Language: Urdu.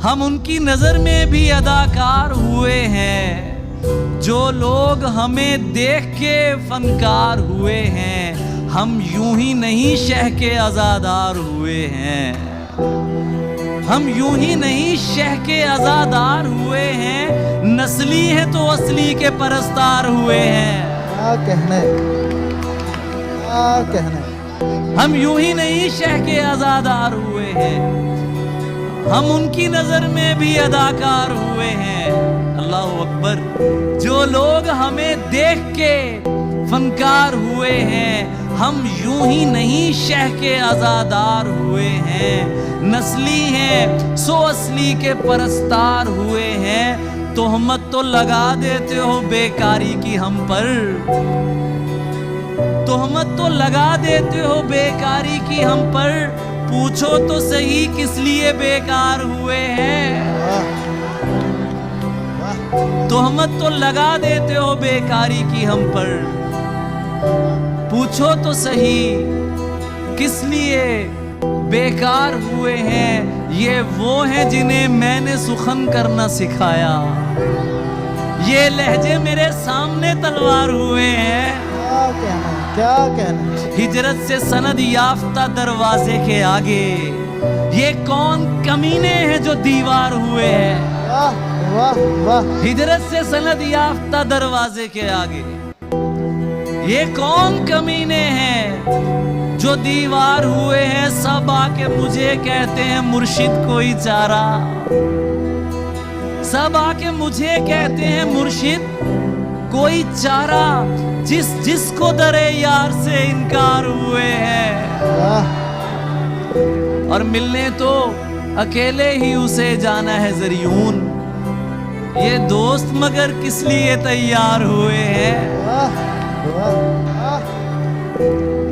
ہم ان کی نظر میں بھی اداکار ہوئے ہیں، جو لوگ ہمیں دیکھ کے فنکار ہوئے ہیں، ہم یوں ہی نہیں شہ کے عزادار ہوئے ہیں، ہم یوں ہی نہیں شہ کے عزادار ہوئے ہیں، نسلی ہے تو اصلی کے پرستار ہوئے ہیں۔ کیا کہنا ہے، کیا کہنا ہے۔ ہم یوں ہی نہیں شہ کے عزادار ہوئے ہیں، ہم ان کی نظر میں بھی اداکار ہوئے ہیں۔ اللہ اکبر۔ جو لوگ ہمیں دیکھ کے فنکار ہوئے ہیں، ہم یوں ہی نہیں شہ کے عزادار ہوئے ہیں، نسلی ہیں سو اصلی کے پرستار ہوئے ہیں۔ تہمت تو لگا دیتے ہو بیکاری کی ہم پر، تہمت تو لگا دیتے ہو بیکاری کی ہم پر، پوچھو تو صحیح کس لیے بیکار ہوئے ہیں۔ تہمت تو لگا دیتے ہو بیکاری کی ہم پر، پوچھو تو صحیح کس لیے بیکار ہوئے ہیں۔ یہ وہ ہیں جنہیں میں نے سخن کرنا سکھایا، یہ لہجے میرے سامنے تلوار ہوئے ہیں۔ کیا کہنا ہے، کیا کہنا ہے۔ ہجرت سے سند یافتہ دروازے کے آگے یہ کون کمینے ہیں جو دیوار ہوئے ہیں۔ واہ واہ واہ۔ ہجرت سے سند یافتہ دروازے کے آگے یہ کون کمینے ہیں جو دیوار ہوئے ہیں۔ سب آ کے مجھے کہتے ہیں مرشد کوئی چارہ، سب آ کے مجھے کہتے ہیں مرشد کوئی چارہ، جس کو درے یار سے انکار ہوئے ہیں۔ اور ملنے تو اکیلے ہی اسے جانا ہے زریون، یہ دوست مگر کس لیے تیار ہوئے ہیں۔ واہ واہ واہ۔